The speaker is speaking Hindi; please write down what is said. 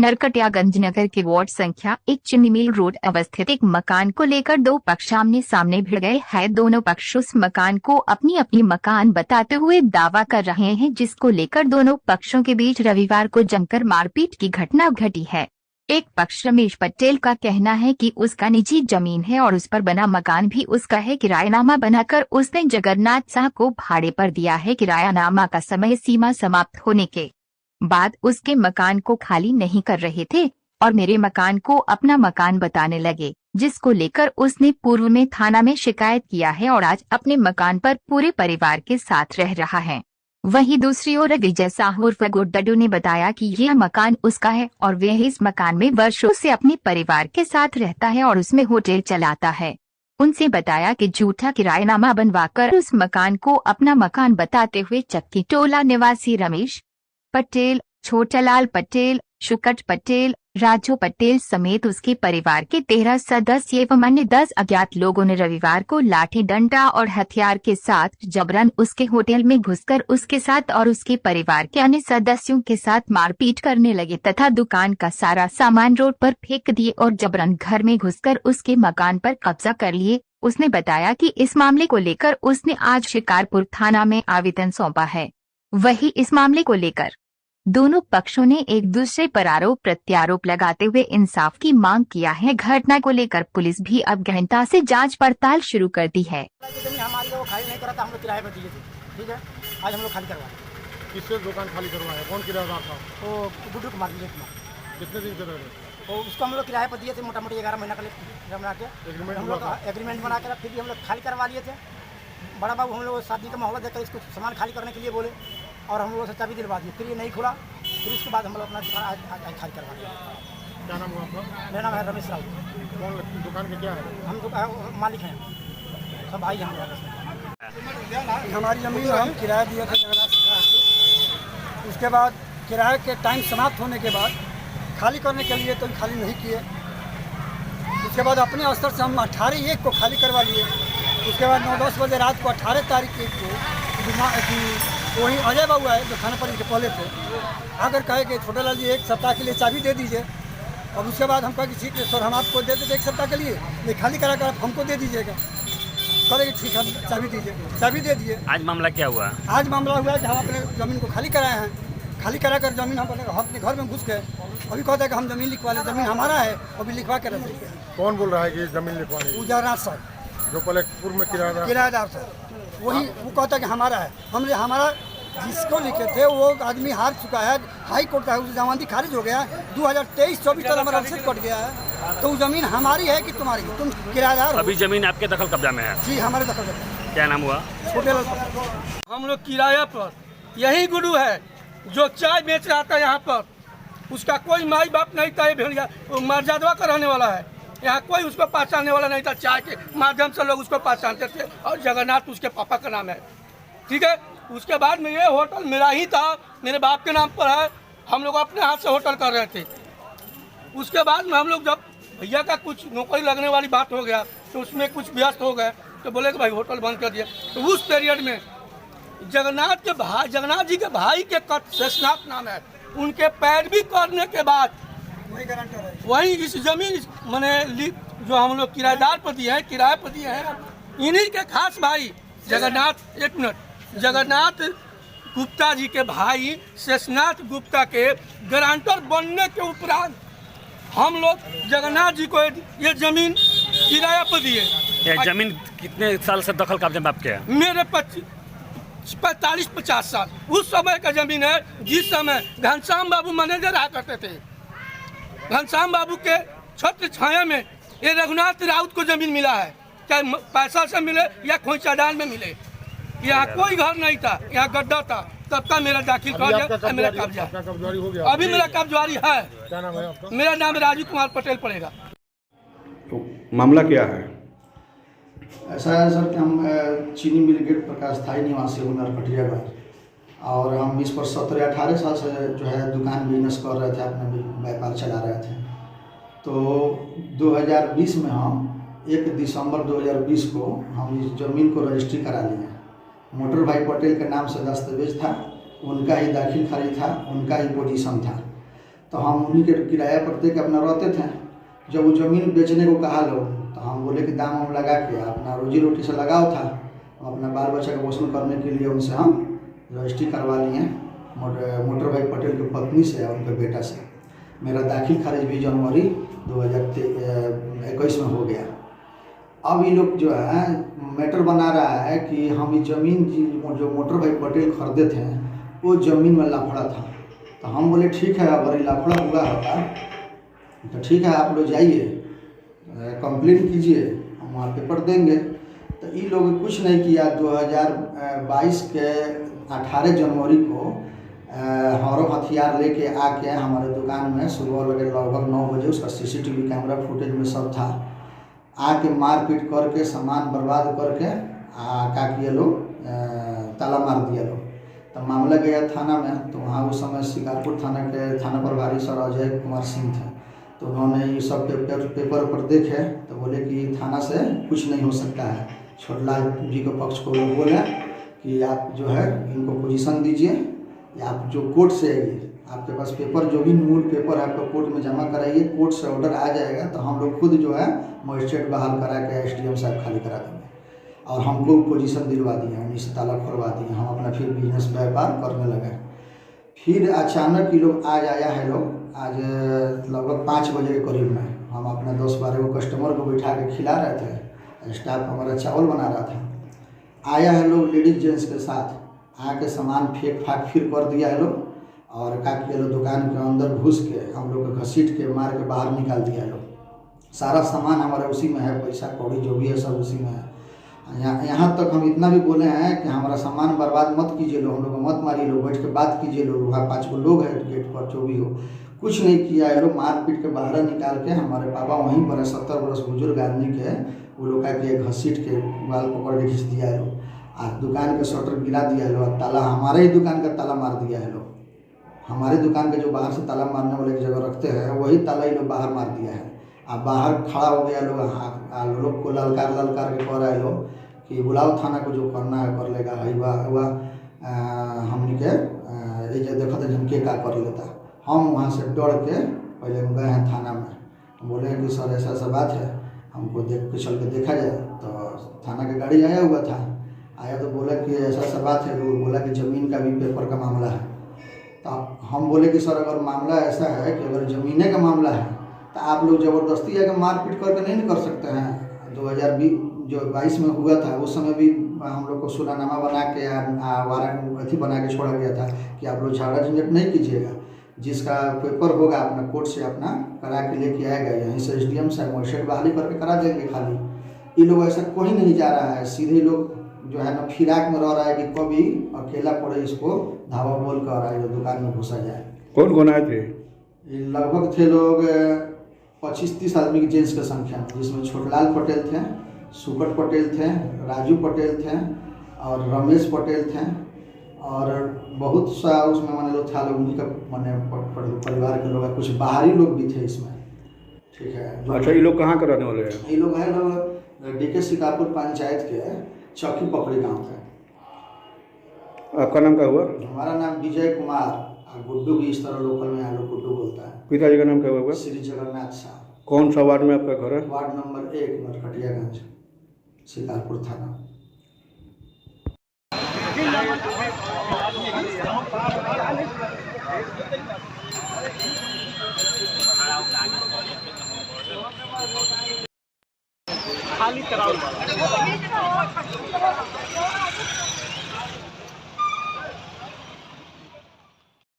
नरकटियागंज नगर के वार्ड संख्या 1 चीनी मिल रोड अवस्थित एक मकान को लेकर दो पक्ष आमने सामने भिड़ गए हैं। दोनों पक्ष उस मकान को अपनी अपनी मकान बताते हुए दावा कर रहे हैं, जिसको लेकर दोनों पक्षों के बीच रविवार को जमकर मारपीट की घटना घटी है। एक पक्ष रमेश पटेल का कहना है कि उसका निजी जमीन है और उस पर बना मकान भी उसका है। किरायानामा बनाकर उसने जगन्नाथ शाह को भाड़े पर दिया है। किरायानामा का समय सीमा समाप्त होने के बाद उसके मकान को खाली नहीं कर रहे थे और मेरे मकान को अपना मकान बताने लगे, जिसको लेकर उसने पूर्व में थाना में शिकायत किया है और आज अपने मकान पर पूरे परिवार के साथ रह रहा है। वहीं दूसरी ओर विजय साहू उर्फ गुड्डू ने बताया कि यह मकान उसका है और वह इस मकान में वर्षों से अपने परिवार के साथ रहता है और उसमें होटल चलाता है। उनसे बताया कि झूठा किरायानामा बनवाकर उस मकान को अपना मकान बताते हुए चक्की टोला निवासी रमेश पटेल, छोटालाल पटेल, शुकट पटेल, राजू पटेल समेत उसके परिवार के 13 सदस्य एवं अन्य 10 अज्ञात लोगों ने रविवार को लाठी डंडा और हथियार के साथ जबरन उसके होटल में घुसकर उसके साथ और उसके परिवार के अन्य सदस्यों के साथ मारपीट करने लगे तथा दुकान का सारा सामान रोड पर फेंक दिए और जबरन घर में घुसकर उसके मकान पर कब्जा कर लिए। उसने बताया कि इस मामले को लेकर उसने आज शिकारपुर थाना में आवेदन सौंपा है। वही इस मामले को लेकर दोनों पक्षों ने एक दूसरे पर आरोप प्रत्यारोप लगाते हुए इंसाफ की मांग किया है। घटना को लेकर पुलिस भी अब गहनता से जांच पड़ताल शुरू कर दी है। हमारी वो खाली नहीं करा था, हम लोग किराए पर दिए थे। ठीक है, आज हम लोग खाली करवाए। किससे दुकान खाली करवाया? कौन किराएदार था? वो गुड्डू कुमार। कितने दिन से रह रहे? तो उसको हम लोग किराए पर दिए थे, मोटा मोटी 11 महीना का बना के हम लोग एग्रीमेंट बना कर फिर भी हम लोग खाली करवा लिए थे। बड़ा बाबू हम लोग शादी का माहौल देखकर इसको सामान खाली करने के लिए बोले और हम लोगों से चाबी दिलवा दी, फिर ये नहीं खुला। फिर उसके बाद हम लोग अपना दुकान आज खाली करवा दिया। क्या नाम हुआ आपका? मेरा नाम है रमेश राव। कौन दुकान के क्या है? हम दुकान मालिक हैं, सब भाई हैं हम लोग। हमारी ज़मीन हम किराया दिए थे जगन्नाथ को। उसके बाद किराए के टाइम समाप्त होने के बाद खाली करने के लिए तो खाली नहीं किए। उसके बाद अपने स्तर से हम 18/1 को खाली करवा लिए। उसके बाद 9-10 बजे रात को 18 तारीख को वही अजय बाबू है जो थाना पर इनके पहले थे, आकर कहे कि छोटे लाल जी 1 सप्ताह के लिए चाबी दे दीजिए। और उसके बाद हम कहे कि ठीक है सर, हम आपको दे देते 1 सप्ताह के लिए, नहीं खाली करा कर आप हमको दे दीजिएगा। कहे कि ठीक है चाबी दीजिए, चाबी दे दिए। आज मामला क्या हुआ? आज मामला हुआ है कि हम अपने ज़मीन को खाली कराए हैं। खाली करा कर ज़मीन हम अपने घर में घुस गए। अभी कहता है कि हम ज़मीन लिखवा लें, ज़मीन हमारा है, अभी लिखवा के रख दीजिए। कौन बोल रहा है कि ज़मीन लिखवानी? उजारनाथ सर, जो पहले पूर्व में किराएदार सर, वही वो कहता है कि हमारा है। हमने हमारा जिसको लिखे थे वो आदमी हार चुका है, हाई कोर्ट का उसकी जमानती खारिज हो गया है। 2023-24 तक हमारा रसीद कट गया है। तो वो जमीन हमारी है कि तुम्हारी? तुम किराएदार हो। अभी जमीन आपके दखल कब्जा में है? जी हमारे दखल कब्जा। क्या नाम हुआ? छोटे लाल पटेल। हम लोग किराया पर, यही गुरु है जो चाय बेच रहा था यहाँ पर, उसका कोई माई बाप नहीं था। ये भेड़िया मर्यादा का रहने वाला है, यहाँ कोई उसको पहचानने वाला नहीं था। चाय के माध्यम से लोग उसको पहचानते थे और जगन्नाथ उसके पापा का नाम है। ठीक है, उसके बाद में ये होटल मेरा ही था, मेरे बाप के नाम पर है। हम लोग अपने हाथ से होटल कर रहे थे। उसके बाद में हम लोग जब भैया का कुछ नौकरी लगने वाली बात हो गया तो उसमें कुछ व्यस्त हो गए, तो बोले कि भाई होटल बंद कर दिया। तो उस पीरियड में जगन्नाथ जी के भाई के शेषनाथ नाम है, उनके पैरवी करने के बाद वही इस जमीन मैंने जो हम लोग किराएदार पर दिए हैं, किराए पर दिए हैं, इन्हीं के खास भाई जगन्नाथ गुप्ता जी के भाई शेषनाथ गुप्ता के गारंटर बनने के उपरांत हम लोग जगन्नाथ जी को ये जमीन किराया पर दिए। ये जमीन कितने साल से दखल कब्जे में आपके है? मेरे 45-50 साल उस समय का जमीन है, जिस समय घनश्याम बाबू मैनेजर रहा करते थे। घनश्याम बाबू के छत्र छाया में ये रघुनाथ राउत को जमीन मिला है, चाहे पैसा से मिले या खोइचाडान में मिले। यहाँ कोई घर नहीं था, यहाँ गड्ढा था। तब का मेरा दाखिल कर दिया, मेरा कब्जा हो गया। अभी मेरा कब्जारी है। क्या नाम है आपका? मेरा नाम राजू कुमार पटेल पड़ेगा। तो मामला क्या है? ऐसा है सर कि हम चीनी मिल गेट पर का स्थायी निवासी हूँ नरकटियागंज, और हम इस पर 17-18 साल से जो है दुकान बिजनेस कर रहे थे, अपना व्यापार चला रहे थे। तो 2020 में हम 1 दिसंबर 2020 को हम इस ज़मीन को रजिस्ट्री करा लिए। मोटर भाई पटेल के नाम से दस्तावेज था, उनका ही दाखिल खारिज था, उनका ही पोजीशन था। तो हम उन्हीं के किराया पर दे के अपना रहते थे। जब वो ज़मीन बेचने को कहा लोग तो हम बोले कि दाम हम लगा के अपना रोजी रोटी से लगाओ था, हम अपना बाल बच्चा का वसूल करने के लिए उनसे हम रजिस्ट्री करवा लिए मोटर भाई पटेल की पत्नी से और उनके बेटा से। मेरा दाखिल खारिज भी जनवरी 2021 में हो गया। अब ये लोग जो है मैटर बना रहा है कि हम ये ज़मीन जो मोटर भाई पटेल खरीदे थे वो ज़मीन में लफड़ा था। तो हम बोले ठीक है, अगर ये लफड़ा हुआ होगा तो ठीक है, आप लोग जाइए कंप्लेंट कीजिए, हम वहाँ पेपर देंगे। तो ये लोग कुछ नहीं किया। 2022 के 18 जनवरी को हमारा हथियार लेके आके हमारे दुकान में सुबह लगभग 9 बजे उसका CCTV कैमरा फुटेज में सब था, आके मारपीट करके सामान बर्बाद करके का किए लोग ताला मार दिया लोग। तो मामला गया थाना में, तो वहाँ उस समय शिकारपुर थाना के थाना प्रभारी सर अजय कुमार सिंह थे। तो उन्होंने ये सब पेपर पर देखे तो बोले कि थाना से कुछ नहीं हो सकता है। छोटलाल जी के पक्ष को लोग बोले कि आप जो है इनको पोजीशन दीजिए या आप जो कोर्ट से आइए, आपके पास पेपर जो भी मूल पेपर है आपको कोर्ट में जमा कराइए, कोर्ट से ऑर्डर आ जाएगा तो हम लोग खुद जो है मजिस्ट्रेट बहाल करा के SDM साहब खाली करा देंगे। और हमको पोजीशन दिलवा दिए, उन्हीं से ताला खोलवा दिए, हम अपना फिर बिजनेस व्यापार करने लगे। फिर अचानक ये लोग आज आया है लोग आज लगभग 5 बजे के करीब में, हम अपना 10-12 को कस्टमर को बिठा के खिला रहे थे, स्टाफ हमारा चावल बना रहा था। आया है लोग लेडीज जेंट्स के साथ, आके सामान फेंक फाक फिर कर दिया है लोग और का किया लोग दुकान के अंदर घुस के हम लोग को घसीट के मार के बाहर निकाल दिया लोग। सारा सामान हमारा उसी में है, पैसा कौड़ी जो भी है सब उसी में है। यहाँ तक हम इतना भी बोले हैं कि हमारा सामान बर्बाद मत कीजिए लोग, हम लोग को मत मारिए लोग, बैठ के बात कीजिए लोग, वहाँ 5 गो लोग हैं गेट पर जो भी हो। कुछ नहीं किया है लोग, मार पीट के बाहर निकाल के हमारे पापा वहीं पर है 70 वर्ष बुजुर्ग आदमी के, वो लोग का के घसीट के बाल पकड़ के खींच दिया है लोग। आज दुकान के शटर गिरा दिया है लोग, ताला हमारे ही दुकान का ताला मार दिया है लोग। हमारे दुकान के जो बाहर से ताला मारने वाले की जगह रखते हैं वही ताला ही लोग बाहर मार दिया है। अब बाहर खड़ा हो गया लोग को ललकार के कह रहे लोग कि बुलाओ थाना को, जो करना है कर लेगा। हुआ हमने के ये देखा था हम क्या कर लेता। हम वहाँ से डर के पहले हम गए हैं थाना में, हम बोले हैं कि सर ऐसा बात है, हमको देख के चल के देखा जाए। तो थाना की गाड़ी आया हुआ था, आया तो बोला कि ऐसा बात है, वो बोला कि ज़मीन का भी पेपर का मामला है। तो हम बोले कि सर अगर मामला ऐसा है कि अगर ज़मीने का मामला है तो आप लोग ज़बरदस्ती आकर मारपीट करके नहीं कर सकते हैं। 2022 में हुआ था, उस समय भी हम लोग को सुलानामा बना के वारंट अथी बना के छोड़ा गया था कि आप लोग झगड़ा झंझट नहीं कीजिएगा, जिसका पेपर होगा अपना कोर्ट से अपना करा के लेके आएगा, यहीं से SDM साहब मजिस्ट्रेट बहाली करके करा देंगे खाली। ये लोग ऐसा कोई नहीं जा रहा है, सीधे लोग जो है ना फिराक में रह रहा है कि कभी अकेला पड़े इसको धावा बोल कर आ जो दुकान में घुसा जाए। कौन कौन आए थे? लगभग थे लोग 25-30 आदमी की जेंट्स की संख्या में, जिसमें छोटलाल पटेल थे, सुकट पटेल थे, राजू पटेल थे और रमेश पटेल थे और बहुत सा उसमें माने लोग था लोग उन्हीं का माने परिवार के लोग, कुछ बाहरी लोग भी थे इसमें। ठीक है। अच्छा, ये लोग कहाँ के रहने वाले हैं? ये लोग हैं लोग DK शिकारपुर पंचायत के चौकी पकड़ी गाँव के। आपका नाम क्या हुआ? हमारा नाम विजय कुमार, गुड्डू भी इस तरह लोकल में यहाँ लोग गुड्डू बोलता है। पिताजी का नाम क्या हुआ? श्री जगन्नाथ शाह। कौन सा वार्ड में आपका घर है? वार्ड नंबर 1 नरकटियागंज, शिकारपुर थाना। खाली कराओ।